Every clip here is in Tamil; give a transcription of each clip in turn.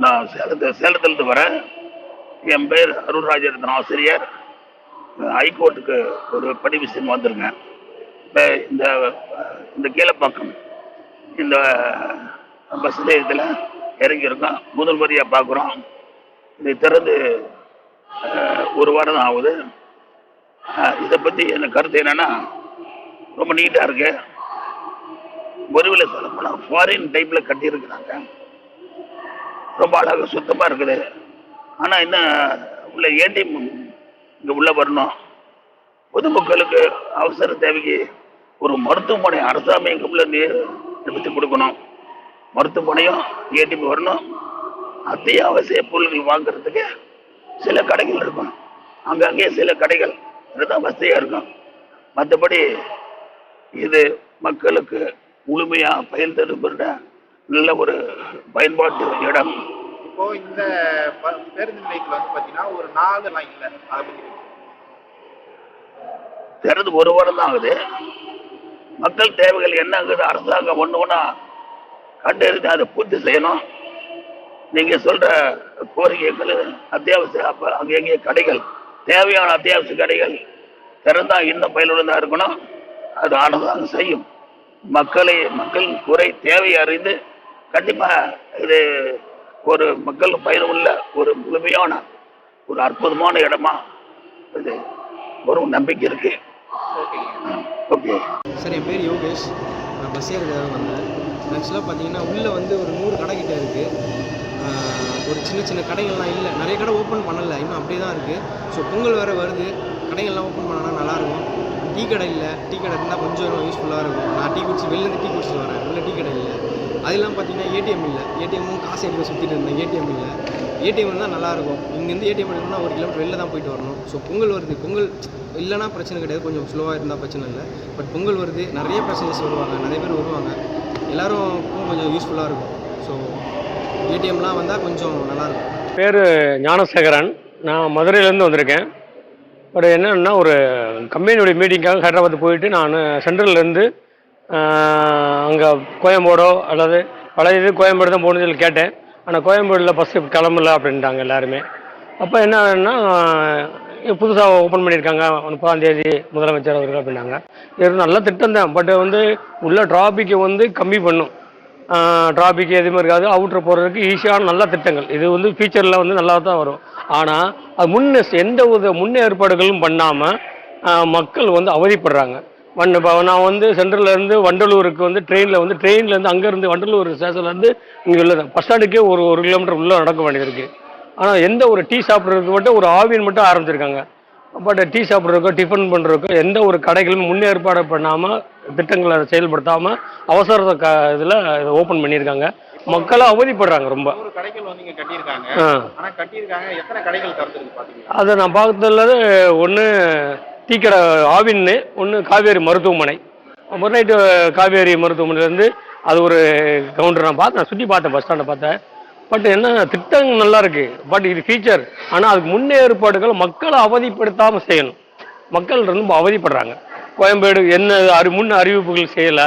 நான் சேலத்திலிருந்து வரேன். என் பேர் அருள்ராஜரத்ன ஆசிரியர். ஹைகோர்ட்டுக்கு ஒரு பணி விஷயம் வந்திருக்கேன். இப்போ இந்த இந்த கீழப்பாக்கம் இந்த பஸ் நிலையத்தில் இறங்கியிருக்கோம். முதல் முறையாக பார்க்குறோம். இதை திறந்து ஒரு வாரம் தான் ஆகுது. இதை பற்றி எனக்கு கருத்து என்னென்னா, ரொம்ப நீட்டாக இருக்கு. ஒருவில் சொல்ல போனால் ஃபாரின் டைப்பில் கட்டியிருக்கிறாங்க. ரொம்ப அழகாக சுத்தமாக இருக்குது. ஆனால் என்ன உள்ள ஏடிஎம் இங்கே உள்ளே வரணும். பொதுமக்களுக்கு அவசர தேவைக்கு ஒரு மருத்துவமனை அரசாங்கம் இங்கே உள்ள நிறுத்தி கொடுக்கணும். மருத்துவமனையும் ஏடிஎம் வரணும். அத்தியாவசிய பொருட்கள் வாங்குறதுக்கு சில கடைகள் இருக்கும். அங்கங்கே சில கடைகள் இதுதான் வசதியாக இருக்கும். மற்றபடி இது மக்களுக்கு முழுமையாக பயன் தருகின்ற நல்ல ஒரு பயன்பாட்டு இடம். இப்போ இந்த பேருந்து நிலையத்தில் வந்து பார்த்தீங்கன்னா ஒரு 4 லைன் இல்லை. திறந்து ஒரு வாரம் தான் ஆகுது. மக்கள் தேவைகள் என்னங்குது அரசாங்கம் ஒன்று ஒன்றா கண்டறிந்து அதை பூர்த்தி செய்யணும். நீங்கள் சொல்கிற கோரிக்கைகள் அத்தியாவசிய அப்போ அங்கே எங்கே கடைகள் தேவையான அத்தியாவசிய கடைகள் திறந்தால் இன்னும் பயனுள்ளதாக இருக்கணும். அது அரசாங்கம் செய்யும். மக்கள் குறை தேவையை அறிந்து கண்டிப்பாக இது ஒரு மக்கள் பயனுள்ள ஒரு முழுமையான ஒரு அற்புதமான இடமா இது ஒரு நம்பிக்கை இருக்கு. ஓகே சார், என் பேர் யோகேஷ். நான் பஸ் ஏறதுக்காக வந்தேன். ஆக்சுவலாக பார்த்தீங்கன்னா உள்ளே வந்து ஒரு 100 கடை கிட்ட இருக்குது. ஒரு சின்ன சின்ன கடைகள்லாம் இல்லை, நிறைய கடை ஓப்பன் பண்ணலை, இன்னும் அப்படியே தான் இருக்குது. ஸோ பொங்கல் வேறு வருது, கடைகள்லாம் ஓப்பன் பண்ணனா நல்லாயிருக்கும். டீ கடை இல்லை, டீ கடை இருந்தால் கொஞ்சம் யூஸ்ஃபுல்லாக இருக்கும். நான் வெளிலேருந்து டீ குடிச்சிட்டு வரேன், உள்ள டீ கடை இல்லை. அதெல்லாம் பார்த்தீங்கன்னா ஏடிஎம் இல்லை, ஏடிஎம்மும் காசு எடுக்க சுற்றிட்டு இருந்தேன், ஏடிஎம் இல்லை. ஏடிஎம் இருந்தால் நல்லாயிருக்கும். இங்கேருந்து ஏடிஎம் எடுக்கணும்னா 1 கிலோமீட்டர் வெளில தான் போயிட்டு வரணும். ஸோ பொங்கல் வருது, பொங்கல் இல்லைனா பிரச்சனை கிடையாது, கொஞ்சம் ஸ்லோவாக இருந்தால் பிரச்சனை இல்லை. பட் பொங்கல் வருது, நிறைய பேசஞ்சர்ஸ் வருவாங்க, நிறைய பேர் வருவாங்க, எல்லோரும் கொஞ்சம் யூஸ்ஃபுல்லாக இருக்கும். ஸோ ஏடிஎம்லாம் வந்தால் கொஞ்சம் நல்லாயிருக்கும். பேர் ஞானசேகரன். நான் மதுரையிலேருந்து வந்திருக்கேன். பட் என்னென்னா ஒரு கம்பெனியுடைய மீட்டிங்காக ஹைதராபாத் போயிட்டு நான் சென்ட்ரல்லேருந்து அங்கே கோயம்பேடோ அல்லது பழைய இது கோயம்பேடு தான் போகணுன்னு சொல்லி கேட்டேன். ஆனால் கோயம்பேடில் பஸ்ஸு கிளம்பல அப்படின்ட்டாங்க எல்லாருமே. அப்போ என்னன்னா புதுசாக ஓப்பன் பண்ணியிருக்காங்க 30ஆம் தேதி முதலமைச்சர் அவர்கள் அப்படின்னாங்க. இது நல்ல திட்டம் தான். பட் வந்து உள்ள டிராஃபிக்கை வந்து கம்மி பண்ணும். டிராஃபிக் எதுவுமே இருக்காது. அவுட்டர் போகிறதுக்கு ஈஸியான நல்ல திட்டங்கள் இது வந்து ஃபியூச்சரில் வந்து நல்லா தான் வரும். ஆனால் அது எந்த ஒரு முன்னேற்பாடுகளும் பண்ணாமல் மக்கள் வந்து அவதிப்படுறாங்க. இப்போ நான் வந்து சென்ட்ரல்லேருந்து வண்டலூருக்கு வந்து ட்ரெயின்லேருந்து அங்கேருந்து வண்டலூர் ஸ்டேஷன்லேருந்து இங்கே உள்ள பஸ் ஸ்டாண்டுக்கே ஒரு 1 கிலோமீட்டர் உள்ளே நடக்க வேண்டியது இருக்குது. ஆனால் எந்த ஒரு டீ சாப்பிட்றதுக்கு மட்டும் ஒரு ஆவின் மட்டும் ஆரம்பிச்சிருக்காங்க. பட் டீ சாப்பிட்றதுக்கோ டிஃபன் பண்ணுறதுக்கோ எந்த ஒரு கடைகளும் முன்னேற்பாடு பண்ணாமல் திட்டங்களை செயல்படுத்தாமல் அவசர இதில் இதை ஓப்பன் பண்ணியிருக்காங்க. மக்களும் அவதிப்படுறாங்க ரொம்ப. கடைகள் வந்து இங்கே கட்டியிருக்காங்க. ஆனால் கட்டியிருக்காங்க, எத்தனை கடைகள் திறந்துருக்கு பார்த்தீங்கன்னா? அதை நான் பார்த்ததுல ஒன்று டீ கடை ஆவின்னு, ஒன்று காவேரி மருத்துவமனை. ஒரு நைட்டு காவேரி மருத்துவமனையிலேருந்து அது ஒரு கவுண்டர் நான் சுற்றி பார்த்தேன், பஸ் ஸ்டாண்டை பார்த்தேன். பட் என்ன திட்டம் நல்லா இருக்குது, பட் இது ஃபீச்சர். ஆனால் அதுக்கு முன்னேற்பாடுகள் மக்களை அவதிப்படுத்தாமல் செய்யணும். மக்கள் ரொம்ப அவதிப்படுறாங்க. கோயம்பேடு என்ன முன் அறிவிப்புகள் செய்யலை,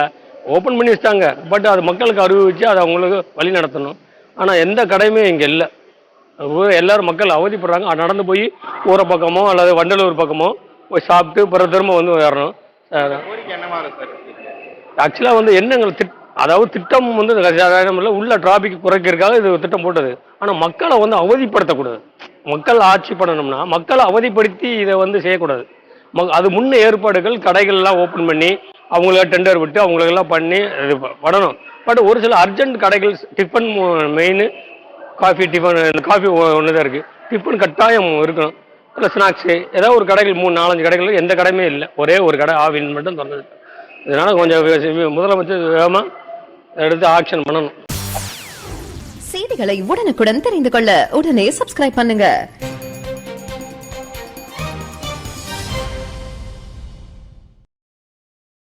ஓப்பன் பண்ணி வச்சிட்டாங்க. பட் அது மக்களுக்கு அறிவிச்சு அதை அவங்களுக்கு வழி நடத்தணும். ஆனால் எந்த கடையுமே இங்கே இல்லை. எல்லோரும் மக்கள் அவதிப்படுறாங்க. நடந்து போய் ஊரை பக்கமோ அல்லது வண்டலூர் பக்கமோ போய் சாப்பிட்டு பிறகு திரும்ப வந்து வரணும். ஆக்சுவலாக வந்து என்னங்கள் அதாவது திட்டம் வந்து உள்ள டிராபிக் குறைக்கிறதுக்காக இது திட்டம் போட்டது. ஆனால் மக்களை வந்து அவதிப்படுத்தக்கூடாது. மக்கள் ஆட்சி பண்ணணும்னா மக்களை அவதிப்படுத்தி இதை வந்து செய்யக்கூடாது. அது முன்ன ஏற்பாடுகள் கடைகள்லாம் ஓப்பன் பண்ணி அவங்களுக்கு டெண்டர் விட்டு அவங்களுக்கெல்லாம் பண்ணி இது பண்ணணும். பட் ஒரு சில அர்ஜென்ட் கடைகள் டிஃபன் மெயின் காஃபி ஒன்று தான் இருக்குது. டிஃபன் கட்டாயம் இருக்கணும். இல்லை ஸ்நாக்ஸு ஏதாவது ஒரு கடைகள் 3-4 கடைகள் எந்த கடையுமே இல்லை. ஒரே ஒரு கடை ஆவின் மட்டும் திறந்தது. இதனால் கொஞ்சம் முதலமைச்சர் வேகமாக எடுத்து ஆக்ஷன் பண்ணணும். செய்திகளை உடனுக்குடன் தெரிந்து கொள்ள உடனே சப்ஸ்கிரைப் பண்ணுங்க.